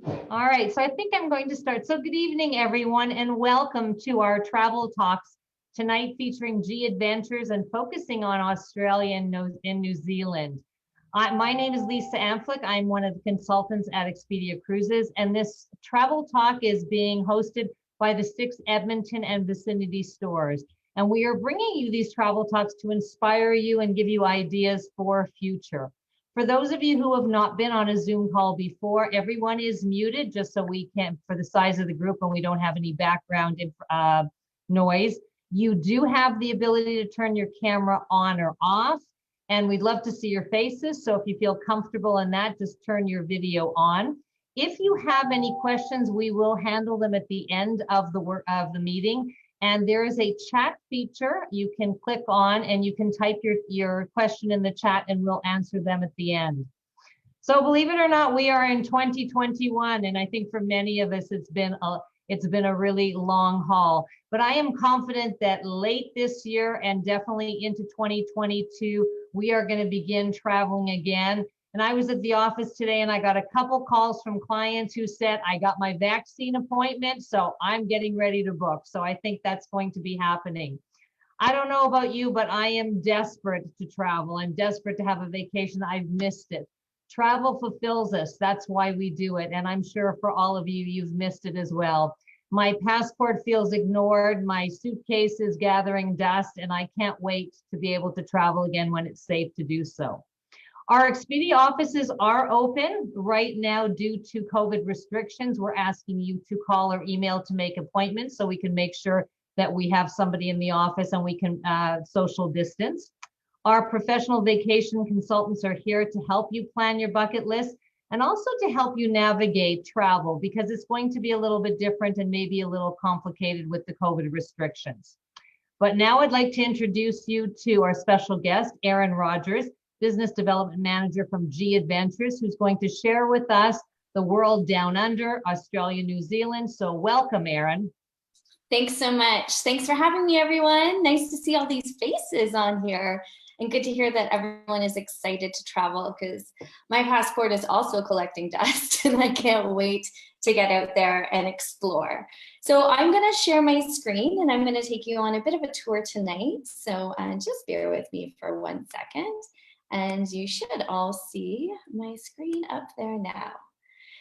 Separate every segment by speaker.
Speaker 1: All right, so I think I'm going to start. So good evening, everyone, and welcome to our travel talks tonight featuring G Adventures and focusing on Australia and New Zealand. My name is Lisa Amflick. I'm one of the consultants at Expedia Cruises, and this travel talk is being hosted by the 6 Edmonton and vicinity stores. And we are bringing you these travel talks to inspire you and give you ideas for future. For those of you who have not been on a Zoom call before, everyone is muted just so we can, for the size of the group, and we don't have any background noise. You do have the ability to turn your camera on or off, and we'd love to see your faces. So if you feel comfortable in that, just turn your video on. If you have any questions, we will handle them at the end of the meeting. And there is a chat feature you can click on, and you can type your question in the chat and we'll answer them at the end. So believe it or not, we are in 2021, and I think for many of us, it's been a really long haul. But I am confident that late this year and definitely into 2022, we are going to begin traveling again. And I was at the office today and I got a couple calls from clients who said, I got my vaccine appointment, so I'm getting ready to book. So I think that's going to be happening. I don't know about you, but I am desperate to travel. I'm desperate to have a vacation. I've missed it. Travel fulfills us. That's why we do it. And I'm sure for all of you, you've missed it as well. My passport feels ignored. My suitcase is gathering dust, and I can't wait to be able to travel again when it's safe to do so. Our Expedia offices are open right now due to COVID restrictions. We're asking you to call or email to make appointments so we can make sure that we have somebody in the office and we can social distance. Our professional vacation consultants are here to help you plan your bucket list and also to help you navigate travel, because it's going to be a little bit different and maybe a little complicated with the COVID restrictions. But now I'd like to introduce you to our special guest, Erin Rogers, Business Development Manager from G Adventures, who's going to share with us the world down under, Australia, New Zealand. So welcome, Erin.
Speaker 2: Thanks so much. Thanks for having me, everyone. Nice to see all these faces on here. And good to hear that everyone is excited to travel, because my passport is also collecting dust and I can't wait to get out there and explore. So I'm going to share my screen and I'm going to take you on a bit of a tour tonight. So just bear with me for 1 second. And you should all see my screen up there now.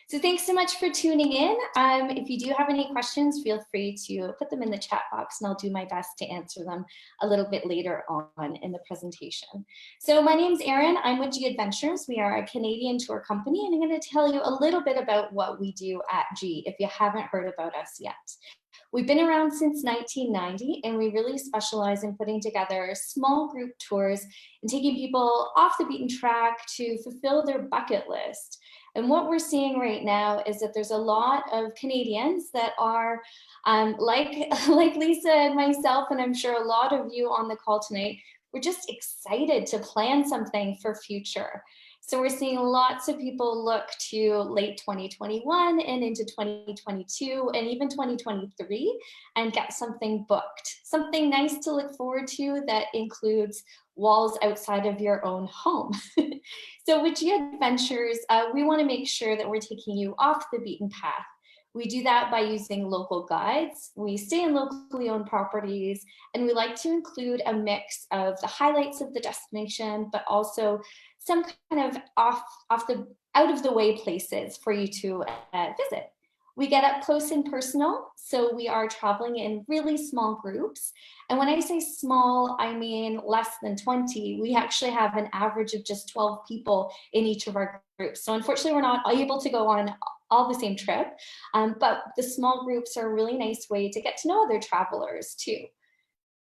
Speaker 2: So thanks so much for tuning in. If you do have any questions, feel free to put them in the chat box and I'll do my best to answer them a little bit later on in the presentation. So my name's Erin. I'm with G Adventures. We are a Canadian tour company, and I'm going to tell you a little bit about what we do at G if you haven't heard about us yet. We've been around since 1990, and we really specialize in putting together small group tours and taking people off the beaten track to fulfill their bucket list. And what we're seeing right now is that there's a lot of Canadians that are like Lisa and myself, and I'm sure a lot of you on the call tonight, we're just excited to plan something for future. So we're seeing lots of people look to late 2021 and into 2022 and even 2023 and get something booked, something nice to look forward to that includes walls outside of your own home. So with G Adventures, we want to make sure that we're taking you off the beaten path. We do that by using local guides. We stay in locally owned properties, and we like to include a mix of the highlights of the destination, but also some kind of out of the way places for you to visit. We get up close and personal, so we are traveling in really small groups. And when I say small, I mean less than 20. We actually have an average of just 12 people in each of our groups. So unfortunately, we're not able to go on all the same trip, but the small groups are a really nice way to get to know other travelers too.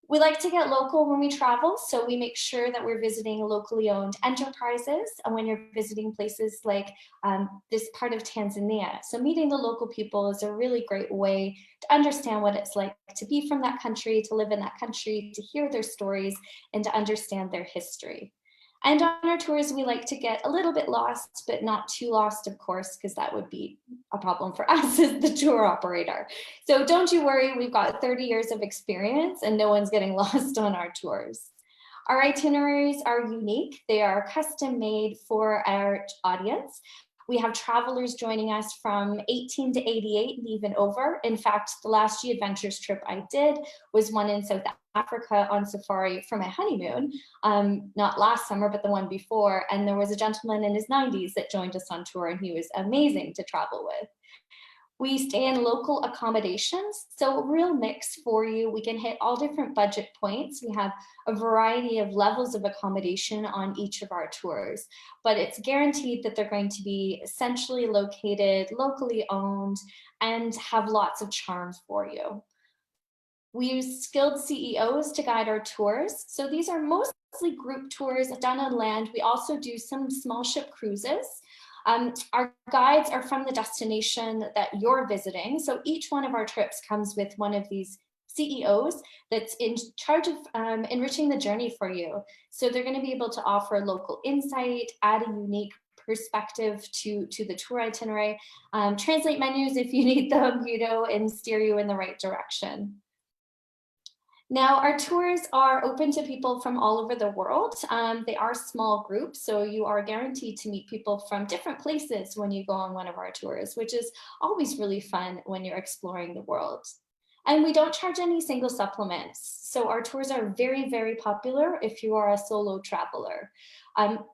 Speaker 2: We like to get local when we travel, so we make sure that we're visiting locally owned enterprises. And when you're visiting places like this part of Tanzania, so meeting the local people is a really great way to understand what it's like to be from that country, to live in that country, to hear their stories, and to understand their history. And on our tours, we like to get a little bit lost, but not too lost, of course, because that would be a problem for us as the tour operator. So don't you worry, we've got 30 years of experience and no one's getting lost on our tours. Our itineraries are unique. They are custom made for our audience. We have travelers joining us from 18 to 88 and even over. In fact, the last G Adventures trip I did was one in South Africa on safari for my honeymoon, not last summer, but the one before. And there was a gentleman in his 90s that joined us on tour, and he was amazing to travel with. We stay in local accommodations, so a real mix for you. We can hit all different budget points. We have a variety of levels of accommodation on each of our tours, but it's guaranteed that they're going to be essentially located, locally owned, and have lots of charm for you. We use skilled CEOs to guide our tours. So these are mostly group tours done on land. We also do some small ship cruises. Our guides are from the destination that you're visiting. So each one of our trips comes with one of these CEOs that's in charge of enriching the journey for you. So they're going to be able to offer local insight, add a unique perspective to the tour itinerary, translate menus if you need them, and steer you in the right direction. Now, our tours are open to people from all over the world. They are small groups, so you are guaranteed to meet people from different places when you go on one of our tours, which is always really fun when you're exploring the world. And we don't charge any single supplements. So our tours are very, very popular if you are a solo traveler.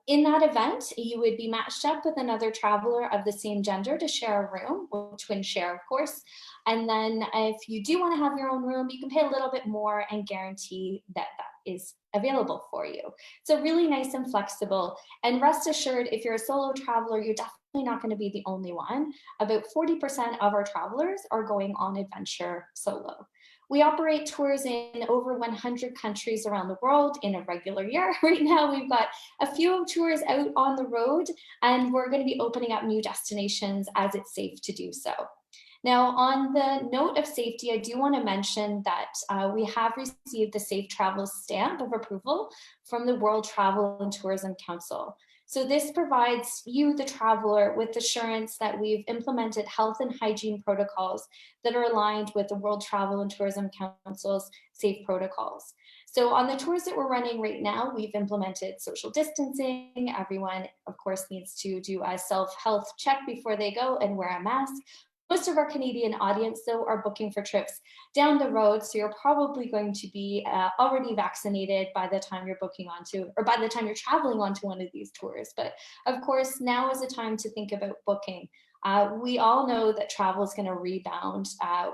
Speaker 2: In that event, you would be matched up with another traveler of the same gender to share a room, or twin share, of course. And then if you do want to have your own room, you can pay a little bit more and guarantee that that is available for you. So really nice and flexible. And rest assured, if you're a solo traveler, you're definitely not going to be the only one. About 40% of our travelers are going on adventure solo. We operate tours in over 100 countries around the world in a regular year. Right now, we've got a few tours out on the road, and we're going to be opening up new destinations as it's safe to do so. Now, on the note of safety, I do want to mention that we have received the Safe Travel stamp of approval from the World Travel and Tourism Council. So this provides you, the traveler, with assurance that we've implemented health and hygiene protocols that are aligned with the World Travel and Tourism Council's safe protocols. So on the tours that we're running right now, we've implemented social distancing. Everyone, of course, needs to do a self-health check before they go and wear a mask. Most of our Canadian audience, though, are booking for trips down the road, so you're probably going to be already vaccinated by the time you're booking onto, or by the time you're traveling onto one of these tours. But of course, now is a time to think about booking. We all know that travel is going to rebound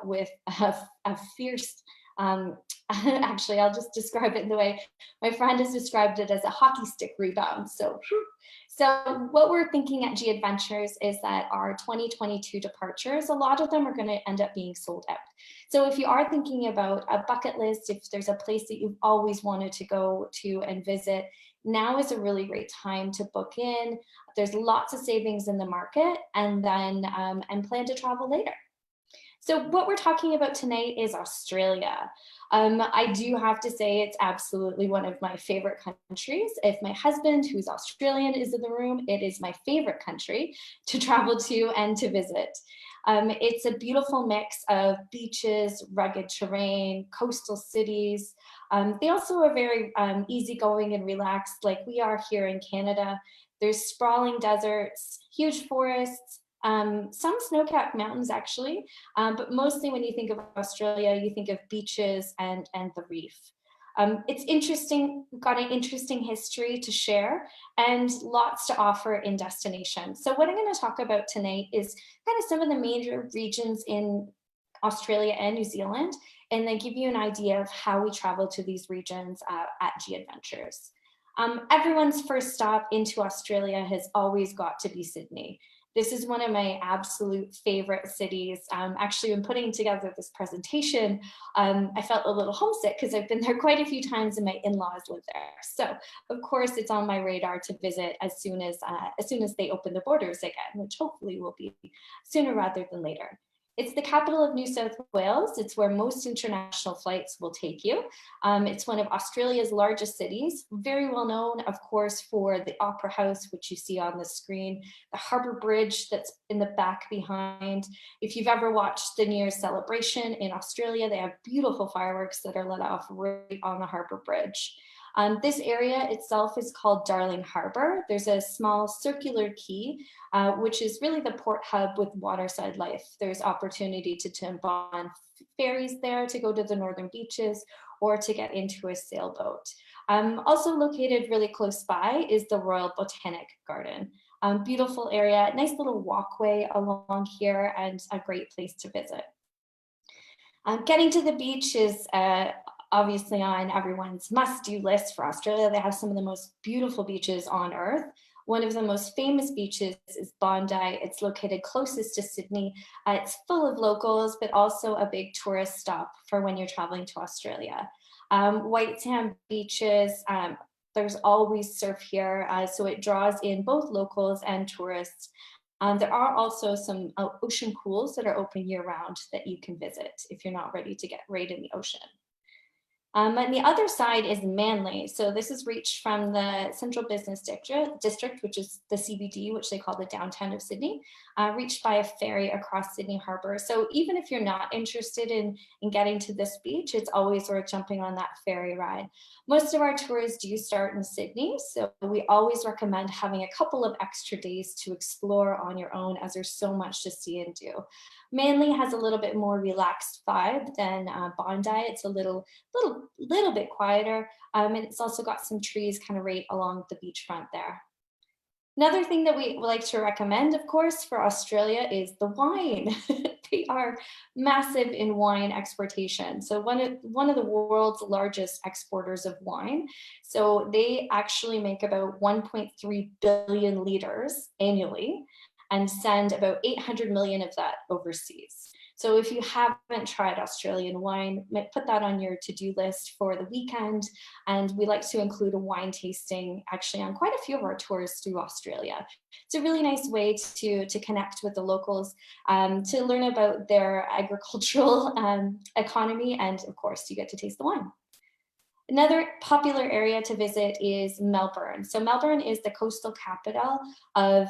Speaker 2: with a fierce, actually, I'll just describe it the way my friend has described it, as a hockey stick rebound. So what we're thinking at G Adventures is that our 2022 departures, a lot of them are going to end up being sold out. So if you are thinking about a bucket list, if there's a place that you've always wanted to go to and visit, now is a really great time to book in. There's lots of savings in the market, and then and plan to travel later. So what we're talking about tonight is Australia. I do have to say it's absolutely one of my favorite countries. If my husband, who's Australian, is in the room, it is my favorite country to travel to and to visit. It's a beautiful mix of beaches, rugged terrain, coastal cities. They also are very easygoing and relaxed, like we are here in Canada. There's sprawling deserts, huge forests, some snow-capped mountains actually, but mostly when you think of Australia, you think of beaches and the reef. It's interesting, we've got an interesting history to share and lots to offer in destinations. So what I'm going to talk about tonight is kind of some of the major regions in Australia and New Zealand, and then give you an idea of how we travel to these regions at G Adventures. Everyone's first stop into Australia has always got to be Sydney. This is one of my absolute favorite cities. Actually, when putting together this presentation, I felt a little homesick because I've been there quite a few times and my in-laws live there. So of course, it's on my radar to visit as soon as they open the borders again, which hopefully will be sooner rather than later. It's the capital of New South Wales. It's where most international flights will take you. It's one of Australia's largest cities, very well known, of course, for the Opera House, which you see on the screen, the Harbour Bridge that's in the back behind. If you've ever watched the New Year's celebration in Australia, they have beautiful fireworks that are let off right on the Harbour Bridge. This area itself is called Darling Harbour. There's a small circular quay, which is really the port hub with waterside life. There's opportunity to jump on ferries there to go to the northern beaches or to get into a sailboat. Also located really close by is the Royal Botanic Garden. Beautiful area, nice little walkway along here, and a great place to visit. Getting to the beach is obviously on everyone's must-do list for Australia. They have some of the most beautiful beaches on earth. One of the most famous beaches is Bondi. It's located closest to Sydney. It's full of locals, but also a big tourist stop for when you're traveling to Australia. White sand beaches, there's always surf here, so it draws in both locals and tourists. There are also some ocean pools that are open year-round that you can visit if you're not ready to get right in the ocean. And the other side is Manly. So this is reached from the Central Business District, which is the CBD, which they call the downtown of Sydney, reached by a ferry across Sydney Harbour. So even if you're not interested in getting to this beach, it's always worth jumping on that ferry ride. Most of our tours do start in Sydney, so we always recommend having a couple of extra days to explore on your own, as there's so much to see and do. Manly has a little bit more relaxed vibe than Bondi. It's a little bit quieter, and it's also got some trees kind of right along the beachfront there. Another thing that we like to recommend, of course, for Australia is the wine. They are massive in wine exportation. So one of the world's largest exporters of wine. So they actually make about 1.3 billion liters annually and send about 800 million of that overseas. So if you haven't tried Australian wine, put that on your to-do list for the weekend. And we like to include a wine tasting actually on quite a few of our tours through Australia. It's a really nice way to connect with the locals, to learn about their agricultural economy, and of course you get to taste the wine. Another popular area to visit is Melbourne. So Melbourne is the coastal capital of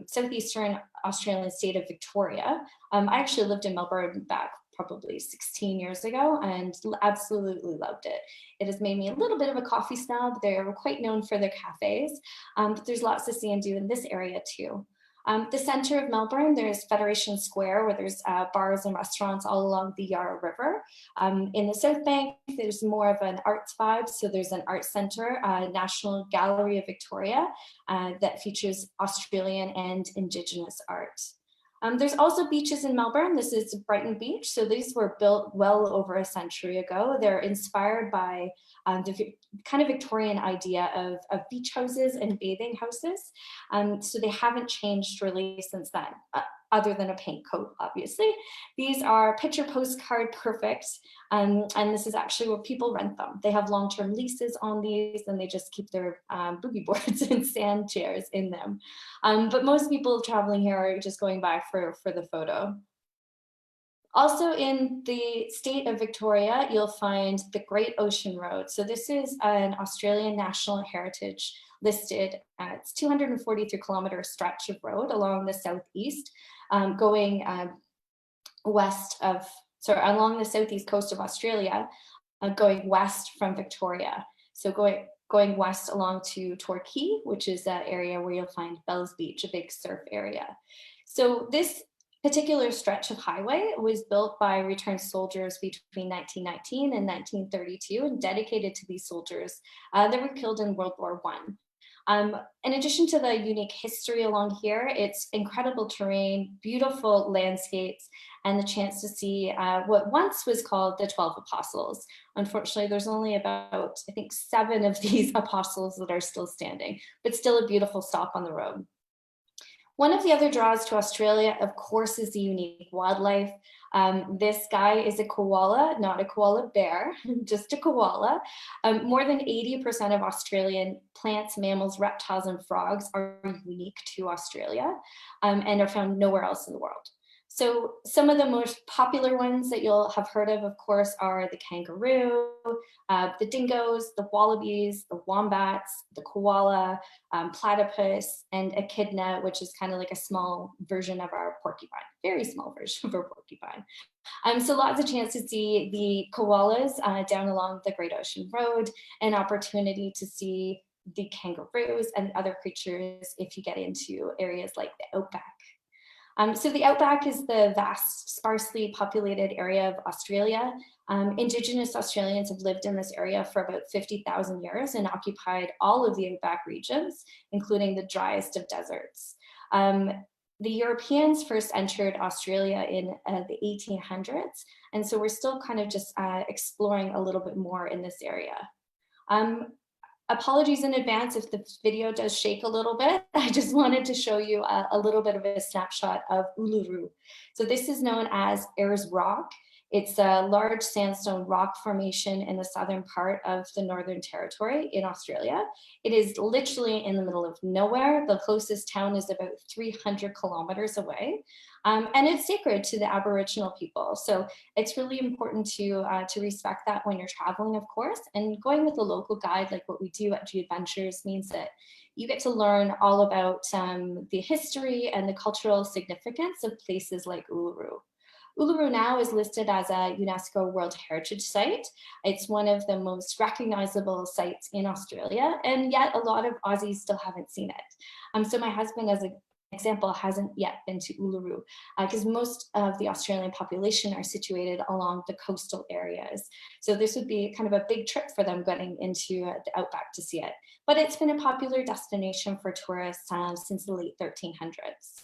Speaker 2: southeastern Australian state of Victoria. I actually lived in Melbourne back probably 16 years ago and absolutely loved it. It has made me a little bit of a coffee snob. They're quite known for their cafes, but there's lots to see and do in this area too. The center of Melbourne, there's Federation Square, where there's bars and restaurants all along the Yarra River. In the South Bank, there's more of an arts vibe. So there's an art center, National Gallery of Victoria, that features Australian and Indigenous art. There's also beaches in Melbourne. This is Brighton Beach. So these were built well over a century ago. They're inspired by the kind of Victorian idea of beach houses and bathing houses. So they haven't changed really since then, other than a paint coat, obviously. These are picture postcard perfect. And this is actually where people rent them. They have long-term leases on these, and they just keep their boogie boards and sand chairs in them. But most people traveling here are just going by for the photo. Also in the state of Victoria, you'll find the Great Ocean Road. So this is an Australian National Heritage listed. It's 243 kilometer stretch of road along the southeast, going along the southeast coast of Australia, going west from Victoria. So going west along to Torquay, which is that area where you'll find Bells Beach, a big surf area. So this particular stretch of highway was built by returned soldiers between 1919 and 1932 and dedicated to these soldiers that were killed in World War I. In addition to the unique history along here, it's incredible terrain, beautiful landscapes, and the chance to see what once was called the 12 Apostles. Unfortunately, there's only about, I think, 7 of these apostles that are still standing, but still a beautiful stop on the road. One of the other draws to Australia, of course, is the unique wildlife. This guy is a koala, not a koala bear, just a koala. More than 80% of Australian plants, mammals, reptiles, and frogs are unique to Australia and are found nowhere else in the world. So some of the most popular ones that you'll have heard of course, are the kangaroo, the dingoes, the wallabies, the wombats, the koala, platypus, and echidna, which is kind of like a small version of our porcupine, very small version of our porcupine. So lots of chance to see the koalas down along the Great Ocean Road, an opportunity to see the kangaroos and other creatures if you get into areas like the outback. So the outback is the vast, sparsely populated area of Australia. Indigenous Australians have lived in this area for about 50,000 years and occupied all of the outback regions, including the driest of deserts. The Europeans first entered Australia in the 1800s, and so we're still kind of just exploring a little bit more in this area. Apologies in advance if the video does shake a little bit. I just wanted to show you a little bit of a snapshot of Uluru. So this is known as Ayers Rock. It's a large sandstone rock formation in the southern part of the Northern Territory in Australia. It is literally in the middle of nowhere. The closest town is about 300 kilometers away. And it's sacred to the Aboriginal people. So it's really important to respect that when you're traveling, of course, and going with a local guide like what we do at G Adventures means that you get to learn all about the history and the cultural significance of places like Uluru. Uluru now is listed as a UNESCO World Heritage Site. It's one of the most recognizable sites in Australia, and yet a lot of Aussies still haven't seen it. So my husband, as an example, hasn't yet been to Uluru because most of the Australian population are situated along the coastal areas. So this would be kind of a big trip for them getting into the outback to see it. But it's been a popular destination for tourists since the late 1300s.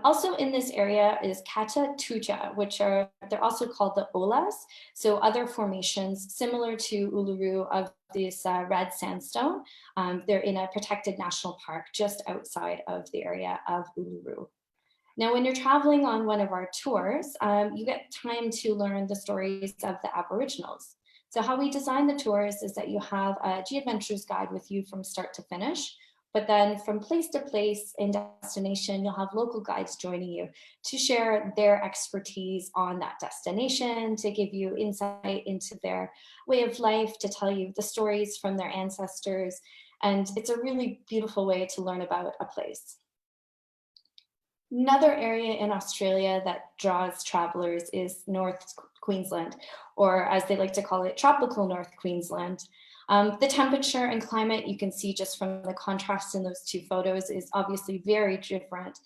Speaker 2: Also in this area is Kata Tjuta, which they're also called the Olas. So other formations similar to Uluru of this red sandstone. They're in a protected national park just outside of the area of Uluru. Now, when you're traveling on one of our tours, you get time to learn the stories of the Aboriginals. So how we design the tours is that you have a G Adventures guide with you from start to finish. But then from place to place in destination, you'll have local guides joining you to share their expertise on that destination, to give you insight into their way of life, to tell you the stories from their ancestors. And it's a really beautiful way to learn about a place. Another area in Australia that draws travelers is North Queensland, or as they like to call it, tropical North Queensland. The temperature and climate you can see just from the contrast in those two photos is obviously very different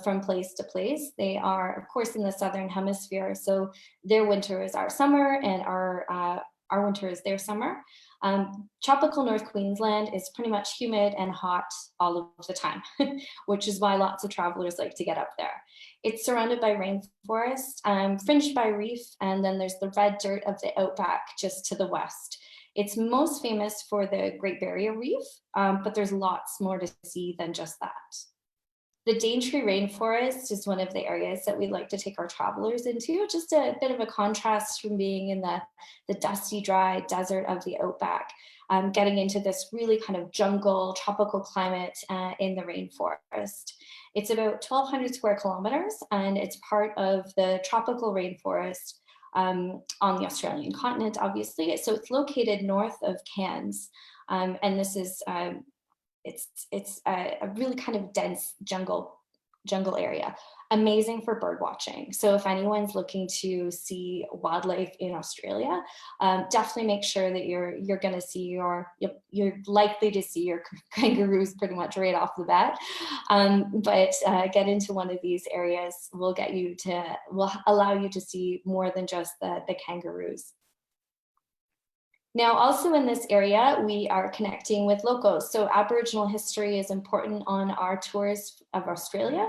Speaker 2: from place to place. They are, of course, in the Southern Hemisphere, so their winter is our summer and our winter is their summer. Tropical North Queensland is pretty much humid and hot all of the time, which is why lots of travelers like to get up there. It's surrounded by rainforest, fringed by reef, and then there's the red dirt of the outback just to the west. It's most famous for the Great Barrier Reef, but there's lots more to see than just that. The Daintree Rainforest is one of the areas that we like to take our travelers into, just a bit of a contrast from being in the dusty, dry desert of the outback, getting into this really kind of jungle, tropical climate in the rainforest. It's about 1,200 square kilometers, and it's part of the tropical rainforest on the Australian continent, obviously. So it's located north of Cairns, and this is it's a really kind of dense jungle area, amazing for bird watching. So if anyone's looking to see wildlife in Australia, definitely make sure that you're going to see you're likely to see your kangaroos pretty much right off the bat. But get into one of these areas will allow you to see more than just the kangaroos. Now, also in this area, we are connecting with locals. So Aboriginal history is important on our tours of Australia.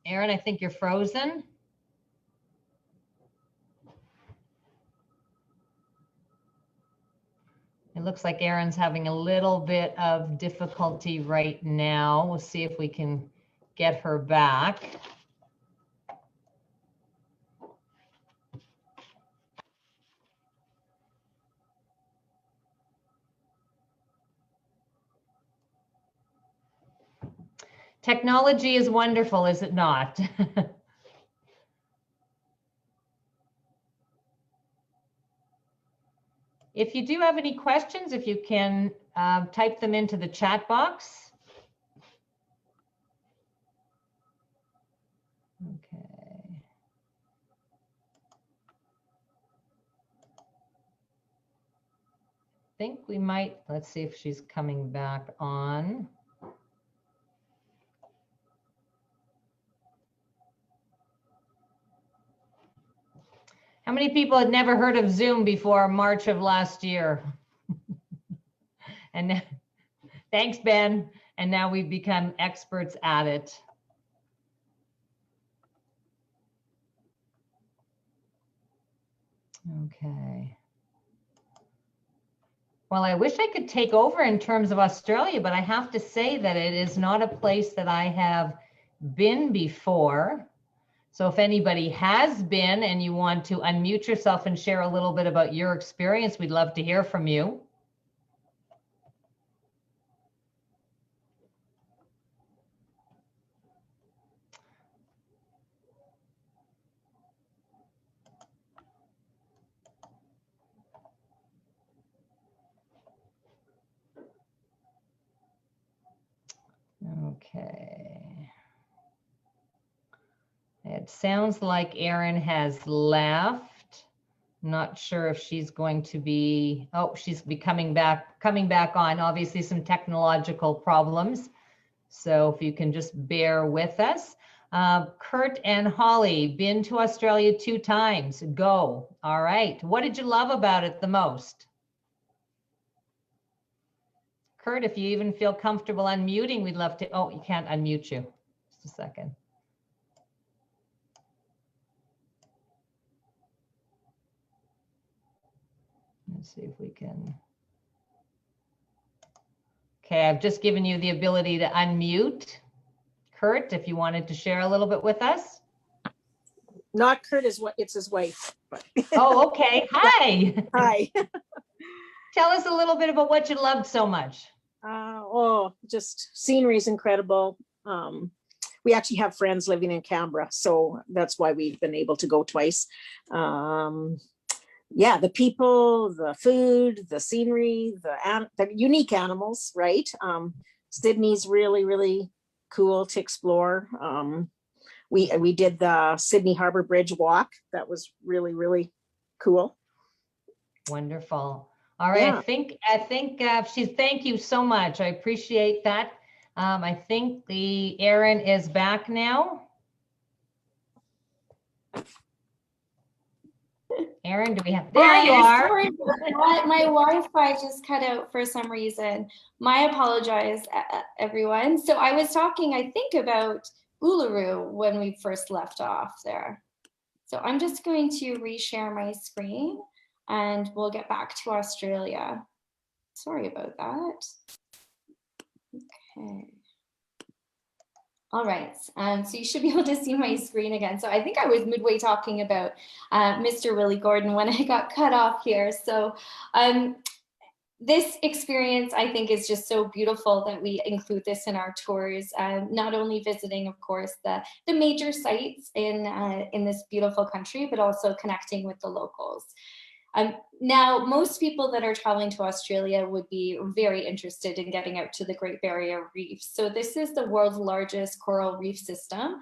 Speaker 1: Erin, I think you're frozen. It looks like Erin's having a little bit of difficulty right now. We'll see if we can get her back. Technology is wonderful, is it not? If you do have any questions, if you can type them into the chat box. Okay. I think we might, let's see if she's coming back on. How many people had never heard of Zoom before March of last year? And thanks, Ben. And now we've become experts at it. Okay. Well, I wish I could take over in terms of Australia, but I have to say that it is not a place that I have been before. So if anybody has been and you want to unmute yourself and share a little bit about your experience, we'd love to hear from you. Okay. It sounds like Erin has left. Not sure if she's going to be, oh, she's coming back on. Obviously some technological problems. So if you can just bear with us. Kurt and Holly, been to Australia 2 times, go. All right, what did you love about it the most? Kurt, if you even feel comfortable unmuting, we'd love to, oh, you can't unmute you. Just a second. Let's see if we can. Okay, I've just given you the ability to unmute. Kurt, if you wanted to share a little bit with us.
Speaker 3: Not Kurt, it's his wife.
Speaker 1: Oh, okay. Hi.
Speaker 3: Hi.
Speaker 1: Tell us a little bit about what you loved so much.
Speaker 3: Oh, just scenery is incredible. We actually have friends living in Canberra, so that's why we've been able to go twice. Yeah, the people, the food, the scenery, the unique animals, right? Sydney's really, really cool to explore. We did the Sydney Harbour Bridge walk. That was really, really cool.
Speaker 1: Wonderful. All right, yeah. I think thank you so much. I appreciate that. I think Erin is back now. Erin, do we have, there you are.
Speaker 2: Sorry, my Wi-Fi just cut out for some reason. My apologize, everyone. So I was talking, I think, about Uluru when we first left off there. So I'm just going to reshare my screen and we'll get back to Australia. Sorry about that. Okay. All right, so you should be able to see my screen again. So I think I was midway talking about Mr. Willie Gordon when I got cut off here. So this experience, I think, is just so beautiful that we include this in our tours, not only visiting, of course, the major sites in this beautiful country, but also connecting with the locals. Now, most people that are traveling to Australia would be very interested in getting out to the Great Barrier Reef. So this is the world's largest coral reef system,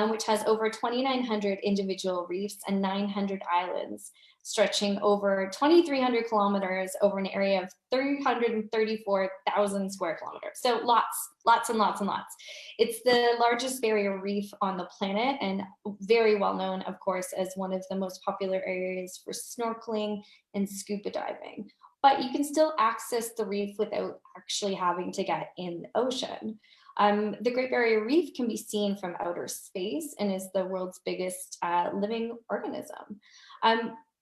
Speaker 2: which has over 2,900 individual reefs and 900 islands, stretching over 2,300 kilometers over an area of 334,000 square kilometers. So lots and lots and lots. It's the largest barrier reef on the planet and very well known, of course, as one of the most popular areas for snorkeling and scuba diving. But you can still access the reef without actually having to get in the ocean. The Great Barrier Reef can be seen from outer space and is the world's biggest living organism.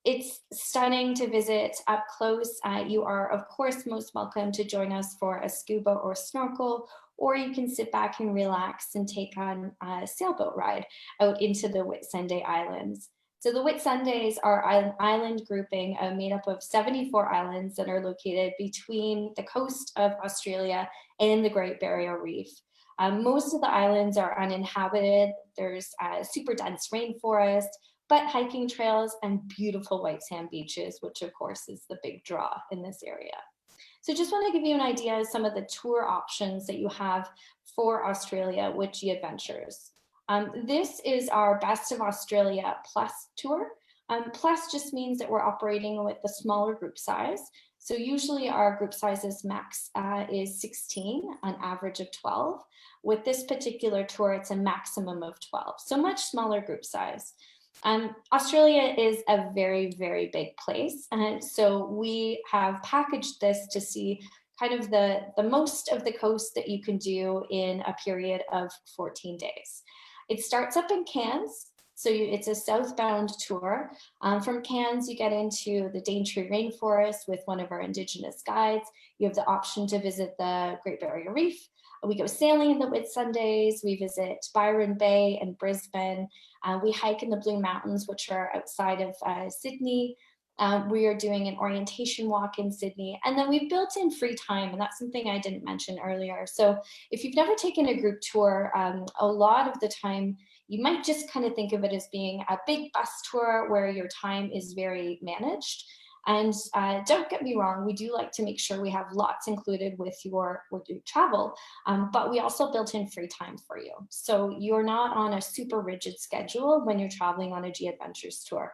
Speaker 2: It's stunning to visit up close. You are, of course, most welcome to join us for a scuba or snorkel, or you can sit back and relax and take on a sailboat ride out into the Whitsunday Islands. So the Whitsundays are an island grouping made up of 74 islands that are located between the coast of Australia and the Great Barrier Reef. Most of the islands are uninhabited. There's super dense rainforest, but hiking trails and beautiful white sand beaches, which of course is the big draw in this area. So just want to give you an idea of some of the tour options that you have for Australia with G Adventures. This is our Best of Australia Plus tour. Plus just means that we're operating with the smaller group size. So usually our group sizes max is 16, an average of 12. With this particular tour, it's a maximum of 12, so much smaller group size. Australia is a very, very big place. And so we have packaged this to see kind of the most of the coast that you can do in a period of 14 days. It starts up in Cairns. So it's a southbound tour. From Cairns, you get into the Daintree Rainforest with one of our Indigenous guides. You have the option to visit the Great Barrier Reef. We go sailing in the Whitsundays. We visit Byron Bay and Brisbane. We hike in the Blue Mountains, which are outside of Sydney. We are doing an orientation walk in Sydney. And then we've built in free time, and that's something I didn't mention earlier. So if you've never taken a group tour, a lot of the time, you might just kind of think of it as being a big bus tour where your time is very managed. And don't get me wrong, we do like to make sure we have lots included with your travel, but we also built in free time for you. So you're not on a super rigid schedule when you're traveling on a G Adventures tour.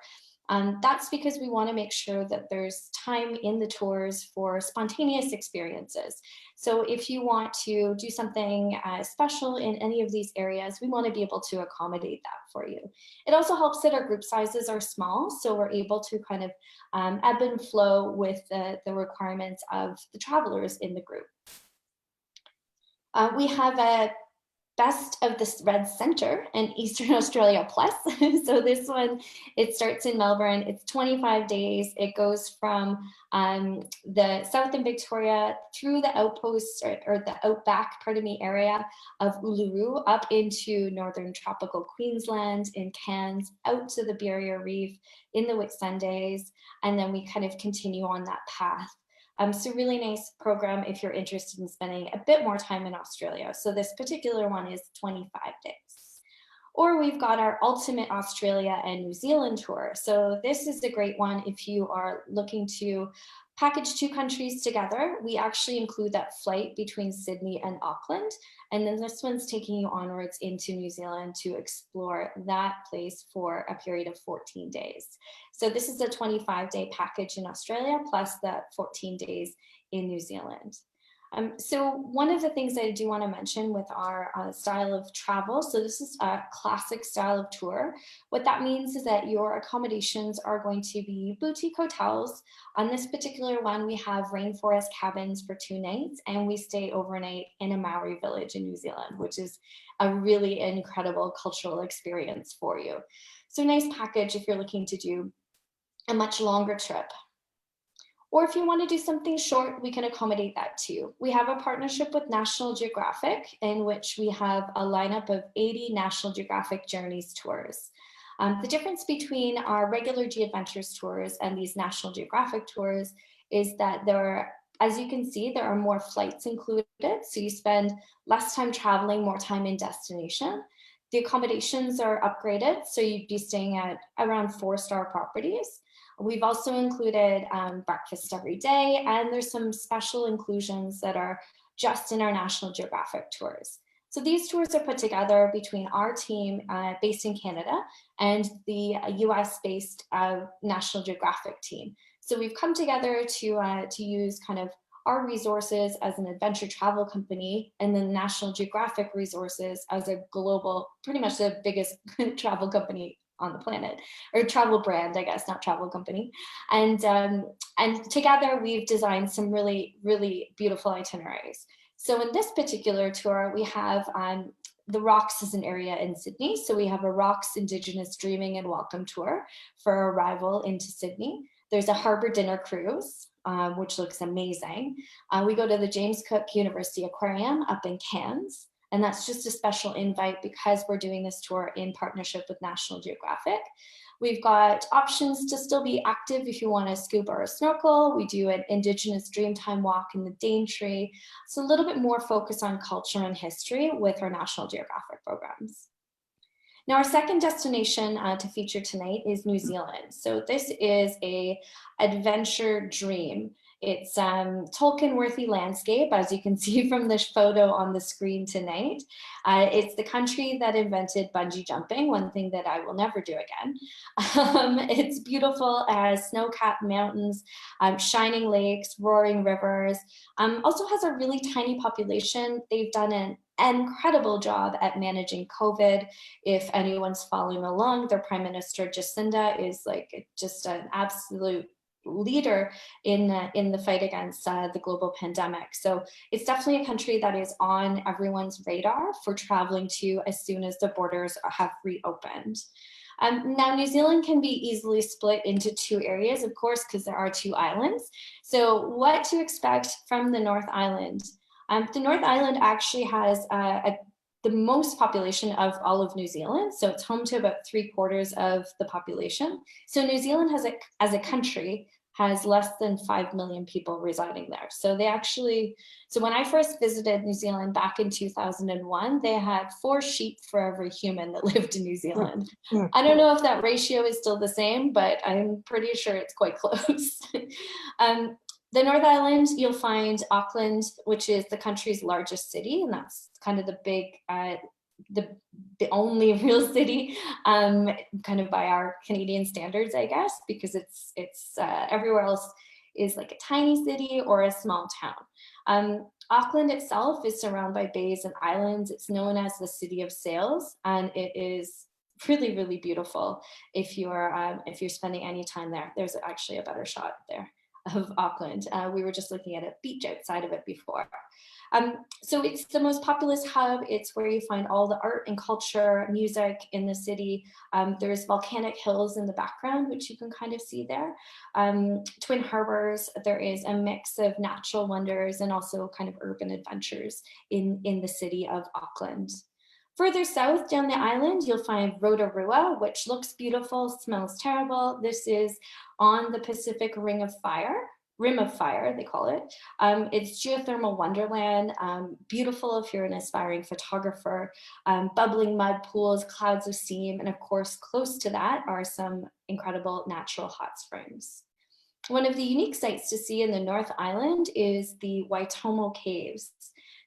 Speaker 2: That's because we want to make sure that there's time in the tours for spontaneous experiences. So if you want to do something special in any of these areas, we want to be able to accommodate that for you. It also helps that our group sizes are small, so we're able to kind of ebb and flow with the requirements of the travelers in the group. We have a Best of the Red Centre and Eastern Australia Plus. So this one, it starts in Melbourne. It's 25 days. It goes from the south in Victoria through the outposts or the outback, pardon me, area of Uluru up into northern tropical Queensland in Cairns, out to the Barrier Reef in the Whitsundays, and then we kind of continue on that path. So really nice program if you're interested in spending a bit more time in Australia. So this particular one is 25 days. Or we've got our Ultimate Australia and New Zealand tour. So this is a great one if you are looking to package two countries together. We actually include that flight between Sydney and Auckland. And then this one's taking you onwards into New Zealand to explore that place for a period of 14 days. So this is a 25-day package in Australia, plus the 14 days in New Zealand. So one of the things I do want to mention with our style of travel, so this is a classic style of tour. What that means is that your accommodations are going to be boutique hotels. On this particular one, we have rainforest cabins for 2 nights, and we stay overnight in a Maori village in New Zealand, which is a really incredible cultural experience for you. So nice package if you're looking to do a much longer trip. Or if you want to do something short, we can accommodate that too. We have a partnership with National Geographic in which we have a lineup of 80 National Geographic Journeys tours. The difference between our regular G Adventures tours and these National Geographic tours is that as you can see, there are more flights included. So you spend less time traveling, more time in destination. The accommodations are upgraded. So you'd be staying at around 4-star properties. We've also included breakfast every day, and there's some special inclusions that are just in our National Geographic tours. So these tours are put together between our team based in Canada and the US-based National Geographic team. So we've come together to use kind of our resources as an adventure travel company, and then National Geographic resources as a global, pretty much the biggest travel company on the planet, or travel brand, I guess, not travel company. And together we've designed some really, really beautiful itineraries. So in this particular tour, we have the Rocks is an area in Sydney. So we have a Rocks Indigenous Dreaming and Welcome tour for arrival into Sydney. There's a harbor dinner cruise, which looks amazing. We go to the James Cook University Aquarium up in Cairns. And that's just a special invite because we're doing this tour in partnership with National Geographic. We've got options to still be active if you want to scuba or snorkel. We do an Indigenous Dreamtime walk in the Daintree. So a little bit more focus on culture and history with our National Geographic programs. Now, our second destination to feature tonight is New Zealand. So this is a adventure dream. It's Tolkien-worthy landscape, as you can see from this photo on the screen tonight. It's the country that invented bungee jumping, one thing that I will never do again. It's beautiful, as snow-capped mountains, shining lakes, roaring rivers. Also has a really tiny population. They've done an incredible job at managing COVID. If anyone's following along, their Prime Minister Jacinda is like just an absolute leader in the fight against the global pandemic. So it's definitely a country that is on everyone's radar for traveling to as soon as the borders have reopened. Now, New Zealand can be easily split into two areas, of course, because there are two islands. So what to expect from the North Island? The North Island actually has the most population of all of New Zealand. So it's home to about 3/4 of the population. So New Zealand as a country has less than 5 million people residing there. So so when I first visited New Zealand back in 2001, they had 4 sheep for every human that lived in New Zealand. I don't know if that ratio is still the same, but I'm pretty sure it's quite close. The North Island, you'll find Auckland, which is the country's largest city, and that's kind of the big, the only real city, kind of by our Canadian standards, I guess, because it's everywhere else is like a tiny city or a small town. Auckland itself is surrounded by bays and islands. It's known as the City of Sails, and it is really, really beautiful. If you're spending any time there, there's actually a better shot there of Auckland. We were just looking at a beach outside of it before. So it's the most populous hub. It's where you find all the art and culture, music in the city. There's volcanic hills in the background, which you can kind of see there. Twin harbors, there is a mix of natural wonders and also kind of urban adventures in the city of Auckland. Further south down the island, you'll find Rotorua, which looks beautiful, smells terrible. This is on the Pacific Rim of Fire, they call it. It's geothermal wonderland, beautiful if you're an aspiring photographer, bubbling mud pools, clouds of steam, and of course, close to that are some incredible natural hot springs. One of the unique sights to see in the North Island is the Waitomo Caves.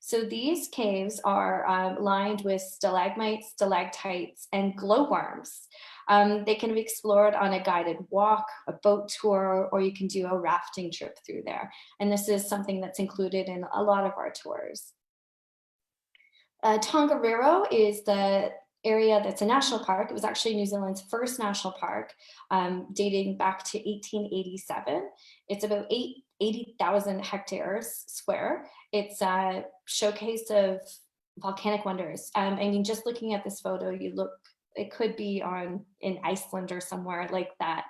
Speaker 2: So these caves are lined with stalagmites, stalactites, and glowworms. They can be explored on a guided walk, a boat tour, or you can do a rafting trip through there. And this is something that's included in a lot of our tours. Tongariro is the area that's a national park. It was actually New Zealand's first national park, dating back to 1887. It's about 80,000 hectares square. It's a showcase of volcanic wonders. I mean, just looking at this photo, it could be in Iceland or somewhere like that.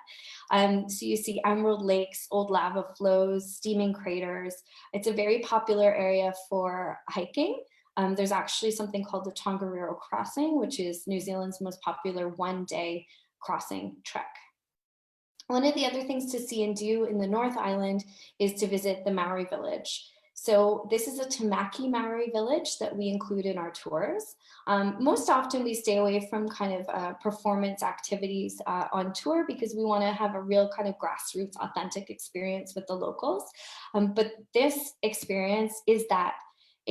Speaker 2: So you see emerald lakes, old lava flows, steaming craters. It's a very popular area for hiking. There's actually something called the Tongariro Crossing, which is New Zealand's most popular one-day crossing trek. One of the other things to see and do in the North Island is to visit the Maori village. So this is a Tamaki Maori village that we include in our tours. Most often we stay away from kind of performance activities on tour because we want to have a real kind of grassroots authentic experience with the locals. But this experience is that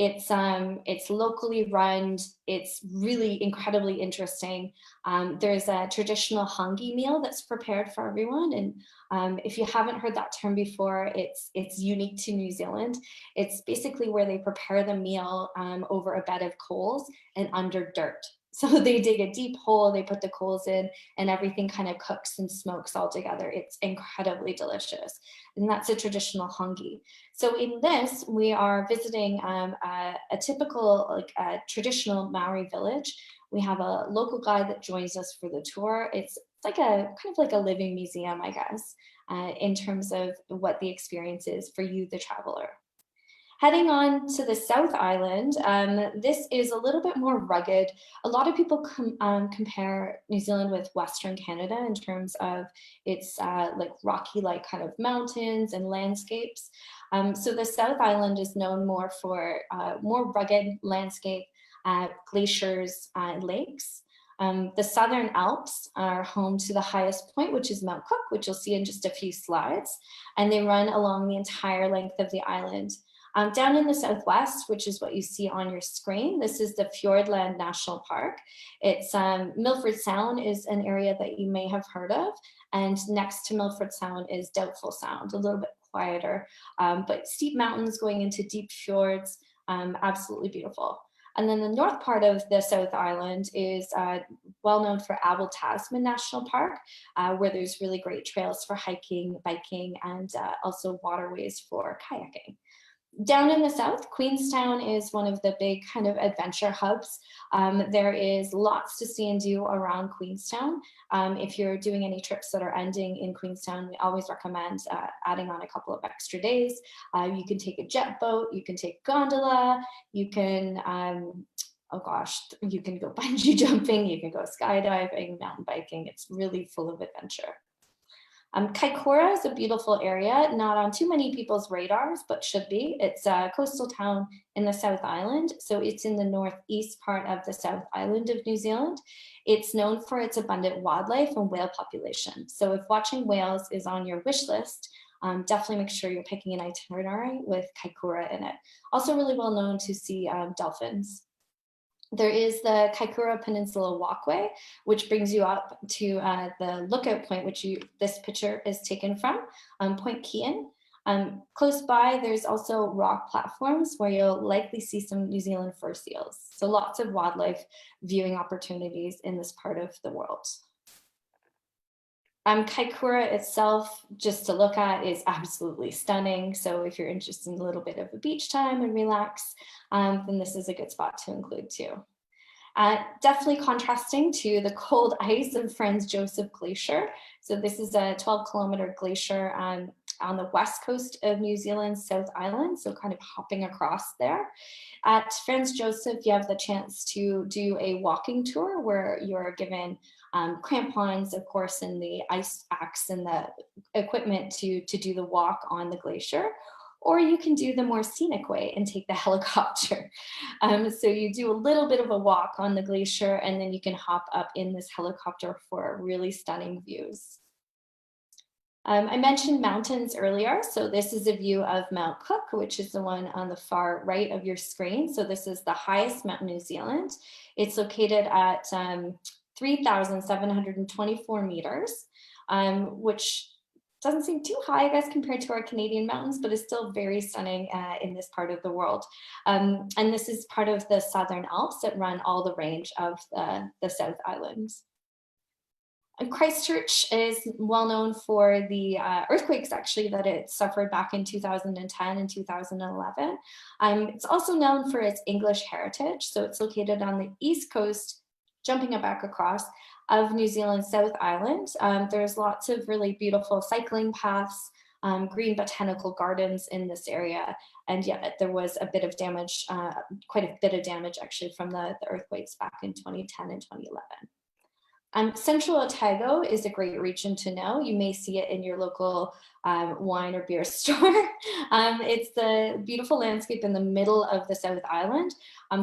Speaker 2: it's locally run. It's really incredibly interesting. There's a traditional hangi meal that's prepared for everyone. And if you haven't heard that term before, it's unique to New Zealand. It's basically where they prepare the meal over a bed of coals and under dirt. So they dig a deep hole, they put the coals in, and everything kind of cooks and smokes all together. It's incredibly delicious. And that's a traditional hangi. So in this, we are visiting a typical, traditional Maori village. We have a local guide that joins us for the tour. It's like kind of like a living museum, I guess, in terms of what the experience is for you, the traveler. Heading on to the South Island, this is a little bit more rugged. A lot of people compare New Zealand with Western Canada in terms of its like rocky-like kind of mountains and landscapes. So the South Island is known more for more rugged landscape, glaciers, and lakes. The Southern Alps are home to the highest point, which is Mount Cook, which you'll see in just a few slides, and they run along the entire length of the island. Down in the southwest, which is what you see on your screen, this is the Fiordland National Park. It's Milford Sound is an area that you may have heard of, and next to Milford Sound is Doubtful Sound, a little bit quieter, but steep mountains going into deep fjords, absolutely beautiful. And then the north part of the South Island is well known for Abel Tasman National Park, where there's really great trails for hiking, biking, and also waterways for kayaking. Down in the south, Queenstown is one of the big kind of adventure hubs. There is lots to see and do around Queenstown. If you're doing any trips that are ending in Queenstown, we always recommend adding on a couple of extra days. You can take a jet boat, you can take gondola, you can, oh gosh, you can go bungee jumping, you can go skydiving, mountain biking. It's really full of adventure. Kaikoura is a beautiful area, not on too many people's radars, but should be. It's a coastal town in the South Island, so it's in the northeast part of the South Island of New Zealand. It's known for its abundant wildlife and whale population. So if watching whales is on your wish list, definitely make sure you're picking an itinerary with Kaikoura in it. Also really well known to see dolphins. There is the Kaikoura Peninsula Walkway, which brings you up to the lookout point, which this picture is taken from, Point Keean. Close by, there's also rock platforms where you'll likely see some New Zealand fur seals. So lots of wildlife viewing opportunities in this part of the world. Kaikoura itself, just to look at, is absolutely stunning. So if you're interested in a little bit of a beach time and relax, then this is a good spot to include too. Definitely contrasting to the cold ice of Franz Josef Glacier. So this is a 12-kilometer glacier on the west coast of New Zealand's South Island, so kind of hopping across there. At Franz Josef, you have the chance to do a walking tour where you're given crampons, of course, and the ice axe and the equipment to do the walk on the glacier. Or you can do the more scenic way and take the helicopter. So you do a little bit of a walk on the glacier, and then you can hop up in this helicopter for really stunning views. I mentioned mountains earlier, so this is a view of Mount Cook, which is the one on the far right of your screen. So this is the highest mountain in New Zealand. It's located at 3,724 meters, which doesn't seem too high, I guess, compared to our Canadian mountains, but is still very stunning in this part of the world. And this is part of the Southern Alps that run all the range of the South Island. And Christchurch is well known for the earthquakes, actually, that it suffered back in 2010 and 2011. It's also known for its English heritage. So it's located on the east coast, jumping it back across, of New Zealand's South Island. There's lots of really beautiful cycling paths, green botanical gardens in this area. And yet there was a bit of damage, quite a bit of damage actually from the earthquakes back in 2010 and 2011. Central Otago is a great region to know. You may see it in your local wine or beer store. It's the beautiful landscape in the middle of the South Island.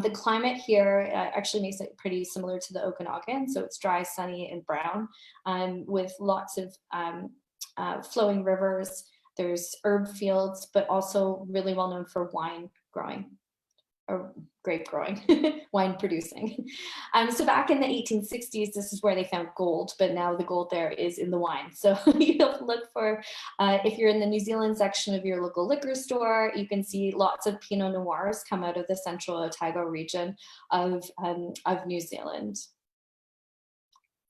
Speaker 2: The climate here actually makes it pretty similar to the Okanagan. So it's dry, sunny, and brown with lots of flowing rivers. There's herb fields, but also really well known for wine growing. Or grape growing, wine producing. So back in the 1860s, this is where they found gold, but now the gold there is in the wine. So you have to look for, if you're in the New Zealand section of your local liquor store, you can see lots of Pinot Noirs come out of the Central Otago region of New Zealand.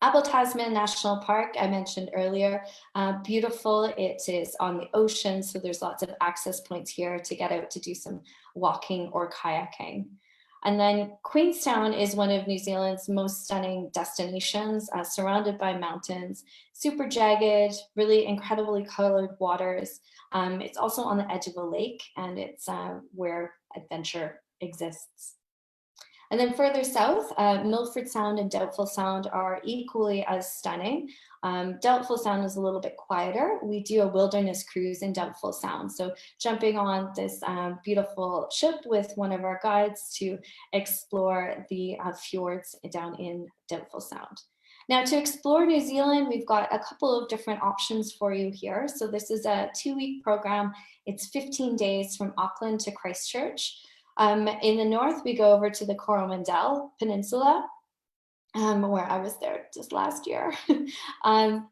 Speaker 2: Abel Tasman National Park, I mentioned earlier, beautiful. It is on the ocean, so there's lots of access points here to get out to do some walking or kayaking. And then Queenstown is one of New Zealand's most stunning destinations, surrounded by mountains, super jagged, really incredibly colored waters. It's also on the edge of a lake, and it's where adventure exists. And then further south, Milford Sound and Doubtful Sound are equally as stunning. Doubtful Sound is a little bit quieter. We do a wilderness cruise in Doubtful Sound. So jumping on this beautiful ship with one of our guides to explore the fjords down in Doubtful Sound. Now, to explore New Zealand, we've got a couple of different options for you here. So this is a 2-week program. It's 15 days from Auckland to Christchurch. In the north, we go over to the Coromandel Peninsula, where I was there just last year.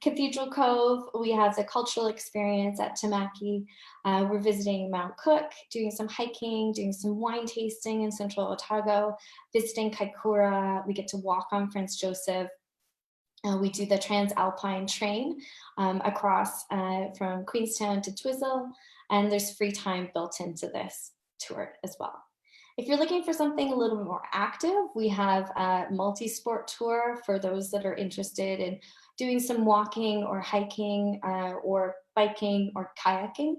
Speaker 2: Cathedral Cove, we have the cultural experience at Tamaki. We're visiting Mount Cook, doing some hiking, doing some wine tasting in central Otago, visiting Kaikoura. We get to walk on Franz Josef. We do the Transalpine train across from Queenstown to Twizel, and there's free time built into this tour as well. If you're looking for something a little bit more active, we have a multi-sport tour for those that are interested in doing some walking or hiking or biking or kayaking.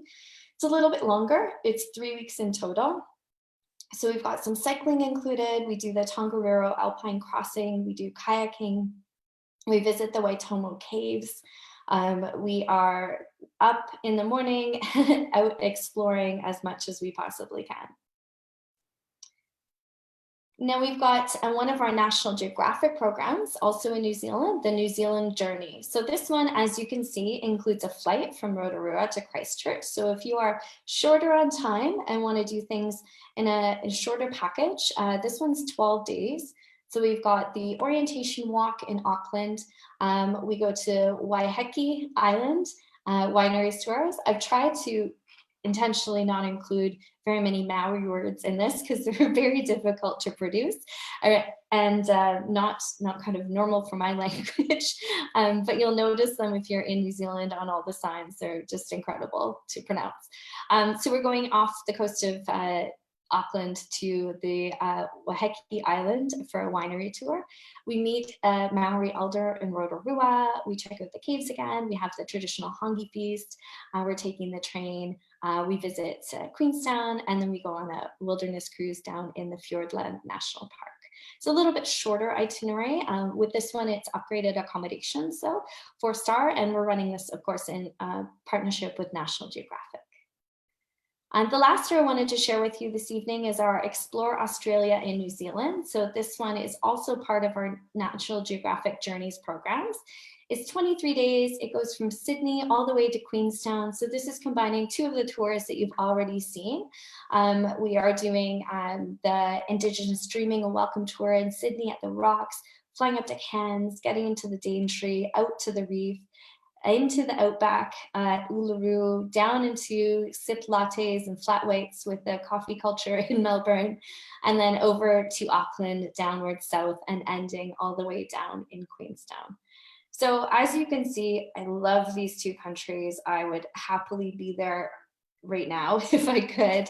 Speaker 2: It's a little bit longer. It's 3 weeks in total. So we've got some cycling included. We do the Tongariro Alpine Crossing. We do kayaking. We visit the Waitomo Caves. We are up in the morning, out exploring as much as we possibly can. Now we've got one of our National Geographic programs, also in New Zealand, the New Zealand Journey. So this one, as you can see, includes a flight from Rotorua to Christchurch. So if you are shorter on time and want to do things in a shorter package, this one's 12 days. So we've got the orientation walk in Auckland. We go to Waiheke Island, wineries tours. I've tried to intentionally not include very many Maori words in this because they're very difficult to produce and not kind of normal for my language. But you'll notice them if you're in New Zealand on all the signs. They're just incredible to pronounce. So we're going off the coast of Auckland to the Waiheke Island for a winery tour. We meet a Maori elder in Rotorua. We check out the caves again. We have the traditional Hongi feast. We're taking the train. We visit Queenstown, and then we go on a wilderness cruise down in the Fiordland National Park. It's a little bit shorter itinerary. With this one, it's upgraded accommodations, so 4-star, and we're running this, of course, in partnership with National Geographic. And the last tour I wanted to share with you this evening is our Explore Australia in New Zealand. So this one is also part of our National Geographic Journeys programs. It's 23 days. It goes from Sydney all the way to Queenstown. So this is combining 2 of the tours that you've already seen. We are doing the Indigenous Dreaming and Welcome Tour in Sydney at the Rocks, flying up to Cairns, getting into the Daintree, out to the reef, into the outback at Uluru, down into sipped lattes and flat whites with the coffee culture in Melbourne, and then over to Auckland, downward south, and ending all the way down in Queenstown. So as you can see, I love these 2 countries. I would happily be there right now if I could.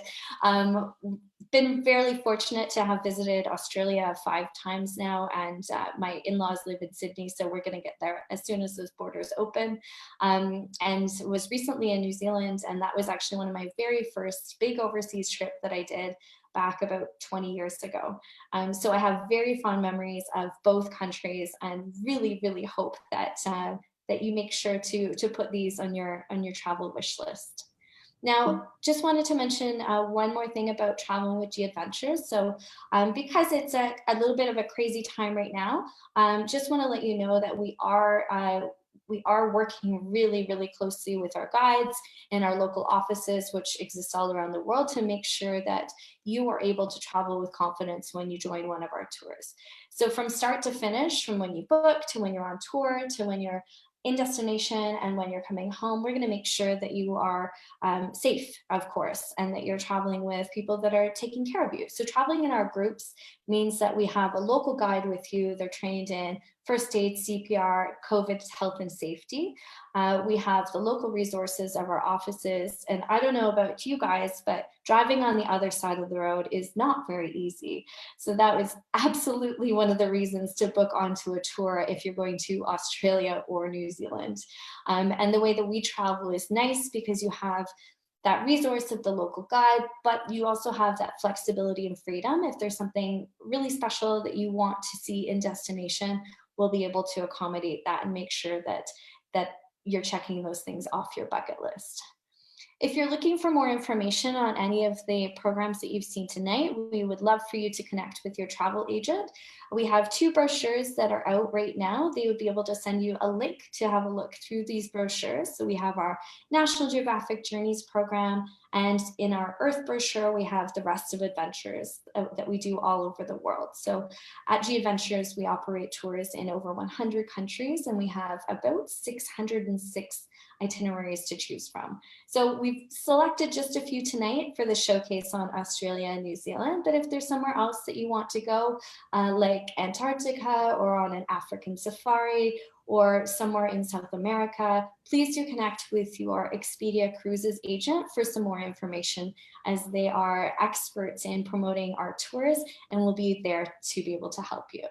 Speaker 2: Been fairly fortunate to have visited Australia 5 times now, and my in-laws live in Sydney, so we're going to get there as soon as those borders open. And was recently in New Zealand, and that was actually one of my very first big overseas trip that I did back about 20 years ago. So I have very fond memories of both countries, and really, really hope that that you make sure to put these on your travel wish list. Now, just wanted to mention one more thing about traveling with G Adventures. So because it's a little bit of a crazy time right now, just want to let you know that we are working really, really closely with our guides and our local offices, which exist all around the world, to make sure that you are able to travel with confidence when you join one of our tours. So from start to finish, from when you book to when you're on tour to when you're in destination and when you're coming home, we're going to make sure that you are safe, of course, and that you're traveling with people that are taking care of you. So traveling in our groups means that we have a local guide with you. They're trained in first aid, CPR, COVID health and safety. We have the local resources of our offices. And I don't know about you guys, but driving on the other side of the road is not very easy. So that was absolutely one of the reasons to book onto a tour if you're going to Australia or New Zealand. And the way that we travel is nice because you have that resource of the local guide, but you also have that flexibility and freedom. If there's something really special that you want to see in destination, we'll be able to accommodate that and make sure that you're checking those things off your bucket list. If you're looking for more information on any of the programs that you've seen tonight, we would love for you to connect with your travel agent. We have 2 brochures that are out right now. They would be able to send you a link to have a look through these brochures. So we have our National Geographic Journeys program, and in our Earth brochure, we have the rest of adventures that we do all over the world. So at G Adventures, we operate tours in over 100 countries, and we have about 606 itineraries to choose from. So we've selected just a few tonight for the showcase on Australia and New Zealand, but if there's somewhere else that you want to go, like Antarctica or on an African safari or somewhere in South America, please do connect with your Expedia Cruises agent for some more information, as they are experts in promoting our tours and will be there to be able to help you.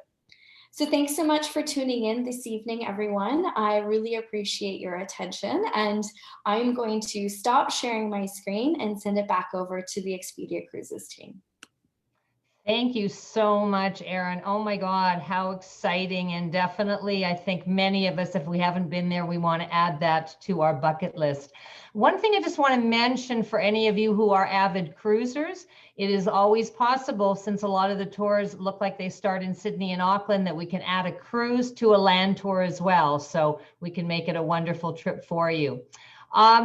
Speaker 2: So thanks so much for tuning in this evening, everyone. I really appreciate your attention, and I'm going to stop sharing my screen and send it back over to the Expedia Cruises team.
Speaker 1: Thank you so much, Erin. Oh my God, how exciting. And definitely, I think many of us, if we haven't been there, we want to add that to our bucket list. One thing I just want to mention for any of you who are avid cruisers, it is always possible, since a lot of the tours look like they start in Sydney and Auckland, that we can add a cruise to a land tour as well. So we can make it a wonderful trip for you.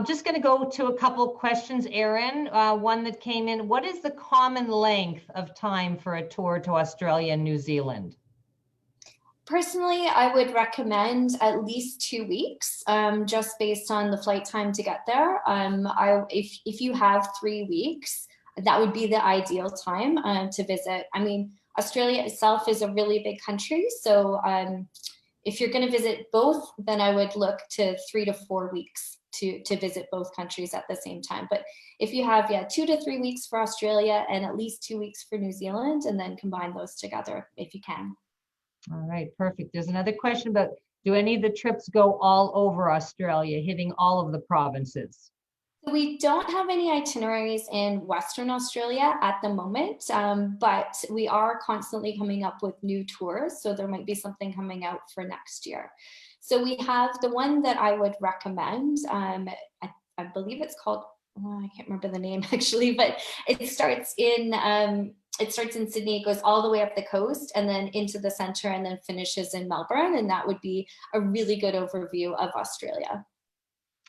Speaker 1: Just going to go to a couple questions, Erin. One that came in: what is the common length of time for a tour to Australia and New Zealand?
Speaker 2: Personally, I would recommend at least 2 weeks, just based on the flight time to get there. If you have 3 weeks, that would be the ideal time to visit. I mean, Australia itself is a really big country, so if you're going to visit both, then I would look to 3 to 4 weeks to visit both countries at the same time. But if you have 2 to 3 weeks for Australia and at least 2 weeks for New Zealand, and then combine those together if you can.
Speaker 1: All right, perfect. There's another question about, do any of the trips go all over Australia, hitting all of the provinces?
Speaker 2: We don't have any itineraries in Western Australia at the moment, but we are constantly coming up with new tours. So there might be something coming out for next year. So we have the one that I would recommend. I believe it's called, I can't remember the name actually, but it starts in Sydney, it goes all the way up the coast and then into the center and then finishes in Melbourne. And that would be a really good overview of Australia.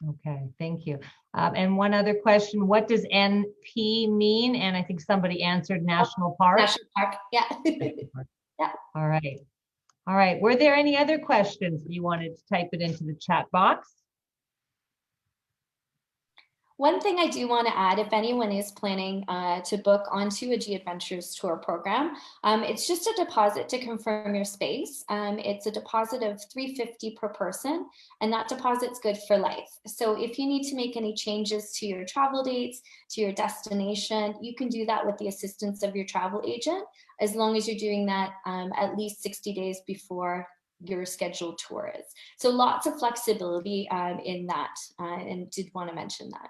Speaker 1: Okay, thank you. And one other question: what does NP mean? And I think somebody answered National Park.
Speaker 2: National Park, yeah.
Speaker 1: Yeah. All right. All right. Were there any other questions you wanted to type it into the chat box?
Speaker 2: One thing I do want to add, if anyone is planning to book onto a G Adventures tour program, it's just a deposit to confirm your space. It's a deposit of $350 per person, and that deposit's good for life. So if you need to make any changes to your travel dates, to your destination, you can do that with the assistance of your travel agent, as long as you're doing that at least 60 days before your scheduled tour is. So lots of flexibility in that, and did want to mention that.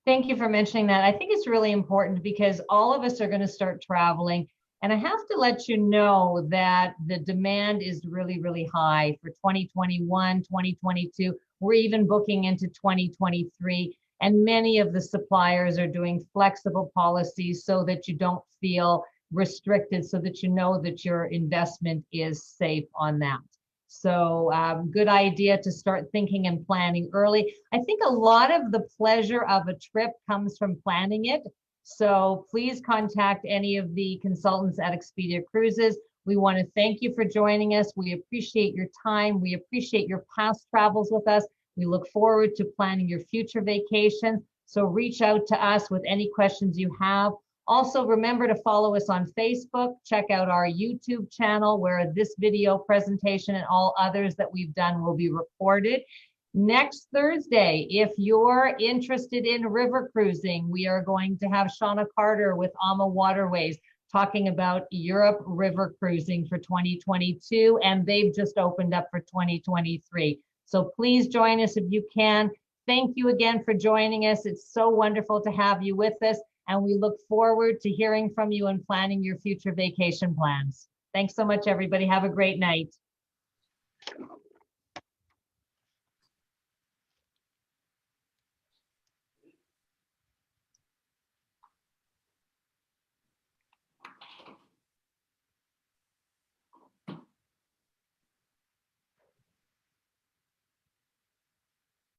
Speaker 1: Thank you for mentioning that. I think it's really important because all of us are going to start traveling. And I have to let you know that the demand is really, really high for 2021, 2022. We're even booking into 2023. And many of the suppliers are doing flexible policies so that you don't feel restricted, so that you know that your investment is safe on that. So good idea to start thinking and planning early. I think a lot of the pleasure of a trip comes from planning it. So please contact any of the consultants at Expedia Cruises. We want to thank you for joining us. We appreciate your time. We appreciate your past travels with us. We look forward to planning your future vacations. So reach out to us with any questions you have. Also, remember to follow us on Facebook. Check out our YouTube channel where this video presentation and all others that we've done will be recorded. Next Thursday, if you're interested in river cruising, we are going to have Shauna Carter with AMA Waterways talking about Europe river cruising for 2022, and they've just opened up for 2023. So please join us if you can. Thank you again for joining us. It's so wonderful to have you with us, and we look forward to hearing from you and planning your future vacation plans. Thanks so much, everybody. Have a great night.